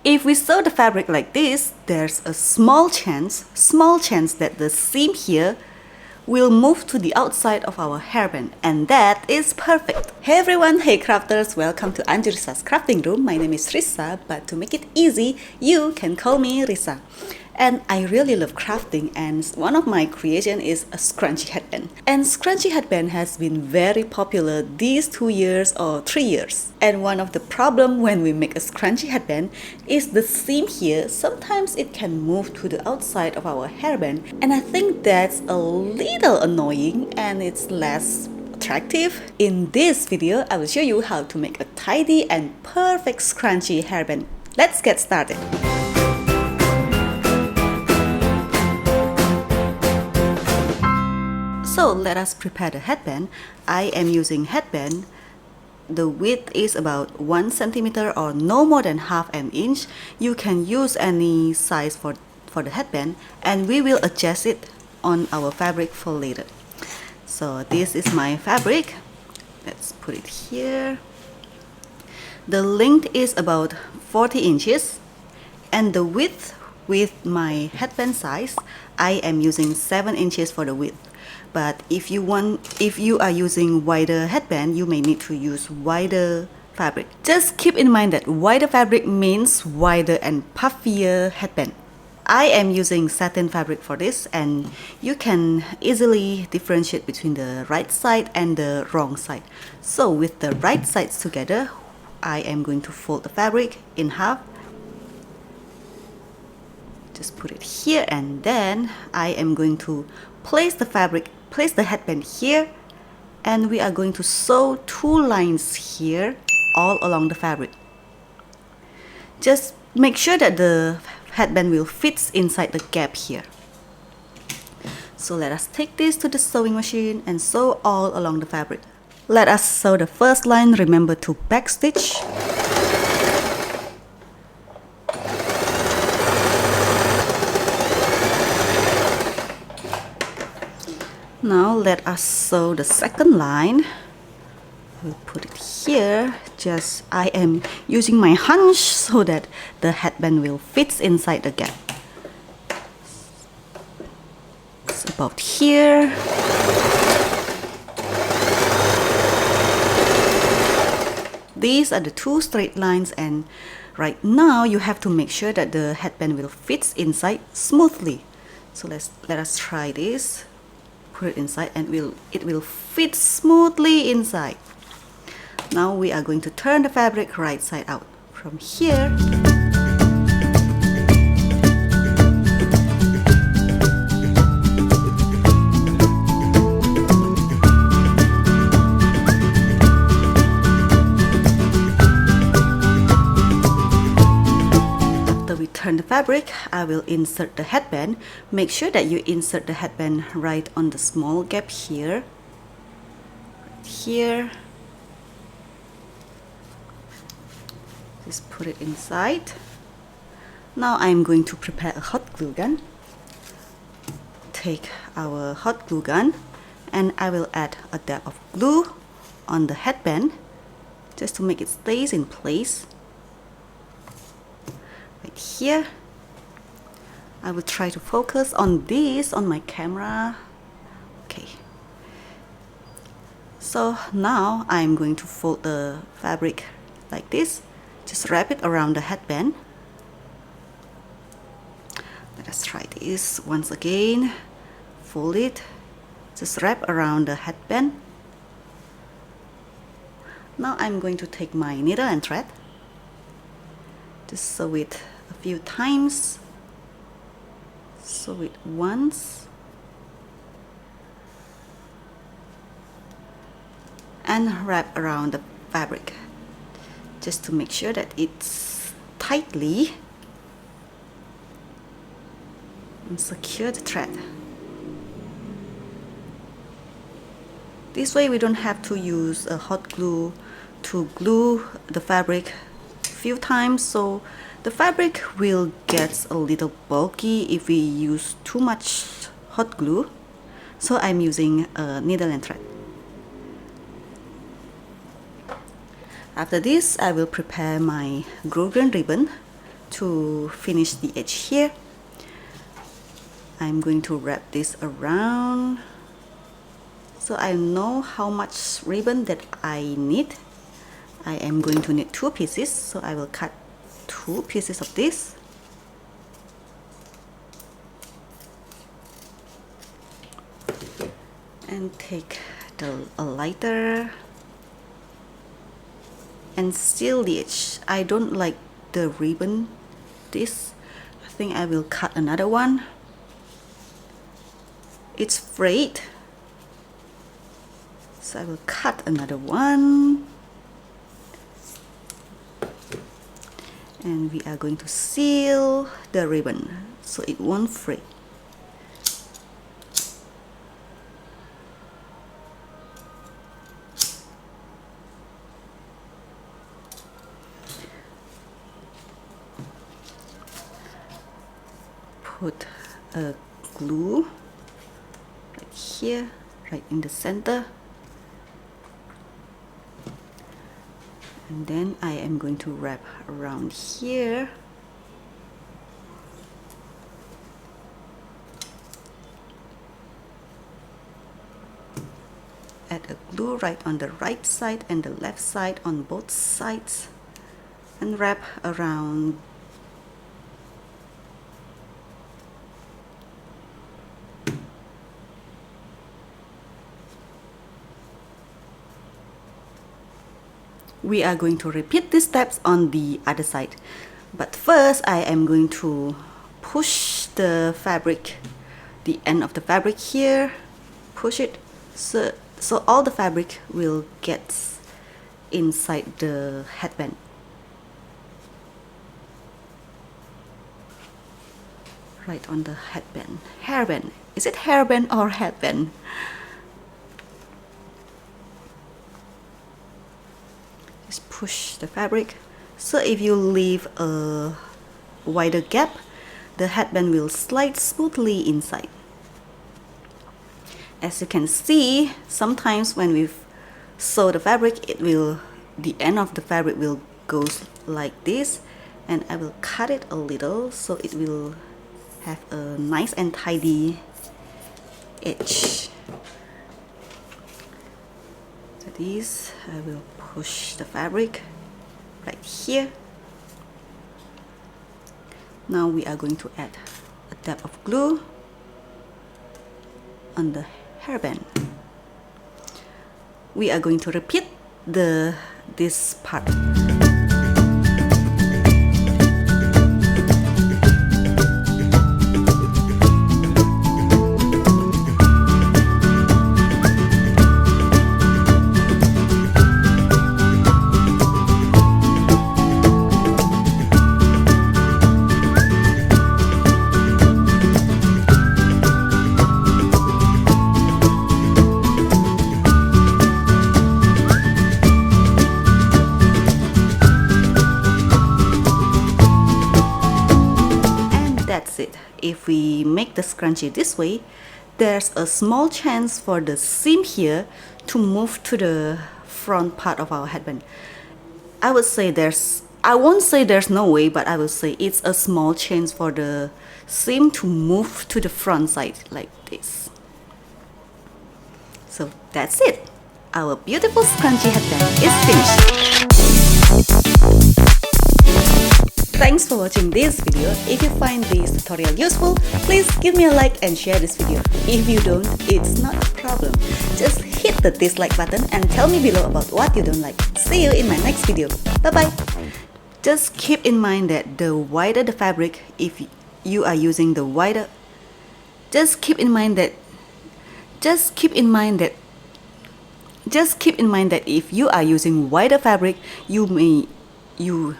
If we sew the fabric like this, there's a small chance that the seam here will move to the outside of our hairband, and that is perfect. Hey everyone, hey crafters, welcome to Anjurisa's crafting room. My name is Risa, but to make it easy, you can call me Risa. And I really love crafting, and one of my creation is a scrunchie headband. And scrunchie headband has been very popular these 2 years or 3 years. And one of the problem when we make a scrunchie headband is the seam here. Sometimes it can move to the outside of our hairband, and I think that's a little annoying and it's less attractive. In this video, I will show you how to make a tidy and perfect scrunchie hairband. Let's get started. So let us prepare the headband. I am using headband. The width is about 1 centimeter or no more than half an inch. You can use any size for the headband, and we will adjust it on our fabric for later. So this is my fabric. Let's put it here. The length is about 40 inches, and the width with my headband size, I am using 7 inches for the width. But if you are using wider headband, you may need to use wider fabric. Just keep in mind that wider fabric means wider and puffier headband. I am using satin fabric for this, and you can easily differentiate between the right side and the wrong side. So with the right sides together, I am going to fold the fabric in half. Just put it here, and then I am going to place the headband here, and we are going to sew 2 lines here all along the fabric. Just make sure that the headband will fit inside the gap here. So let us take this to the sewing machine and sew all along the fabric. Let us sew the first line. Remember to backstitch. Now let us sew the second line. We'll put it here. I am using my hunch so that the headband will fit inside the gap. It's about here. These are the 2 straight lines, and right now you have to make sure that the headband will fit inside smoothly. So let us try this. Put it inside, and it will fit smoothly inside. Now we are going to turn the fabric right side out from here. Turn the fabric, I will insert the headband. Make sure that you insert the headband right on the small gap here. Right here. Just put it inside. Now I'm going to prepare a hot glue gun. Take our hot glue gun, and I will add a dab of glue on the headband just to make it stays in place. Right here. I will try to focus on this on my camera. Okay. So now I'm going to fold the fabric like this. Just wrap it around the headband. Let us try this once again. Fold it. Just wrap around the headband. Now I'm going to take my needle and thread. Just sew it a few times. Sew it once. And wrap around the fabric. Just to make sure that it's tightly. And secure the thread. This way we don't have to use a hot glue to glue the fabric few times, so the fabric will get a little bulky if we use too much hot glue. So I'm using a needle and thread. After this, I will prepare my glue gun ribbon to finish the edge here. I'm going to wrap this around so I know how much ribbon that I need. I am going to need 2 pieces, so I will cut 2 pieces of this. And take a lighter and seal the edge. I don't like the ribbon this. I think I will cut another one. It's frayed, so I will cut another one, and we are going to seal the ribbon so it won't fray. Put a glue right here, right in the center, and then I am going to wrap around here. Add a glue right on the right side and the left side on both sides, and wrap around. We are going to repeat these steps on the other side, but first I am going to push the fabric, the end of the fabric here, push it so all the fabric will get inside the headband. Right on the headband. Hairband. Is it hairband or headband? Just push the fabric. So if you leave a wider gap, the headband will slide smoothly inside. As you can see, sometimes when we sew the fabric, the end of the fabric will go like this, and I will cut it a little so it will have a nice and tidy edge. So this, I will push the fabric right here. Now we are going to add a dab of glue on the hairband. We are going to repeat this part. That's it. If we make the scrunchie this way, there's a small chance for the seam here to move to the front part of our headband. I won't say there's no way, but I will say it's a small chance for the seam to move to the front side like this. So that's it. Our beautiful scrunchie headband is finished. Thanks for watching this video. If you find this tutorial useful, please give me a like and share this video. If you don't, it's not a problem. Just hit the dislike button and tell me below about what you don't like. See you in my next video. Bye bye. Just keep in mind that the wider the fabric, if you are using the wider, just keep in mind that if you are using wider fabric, you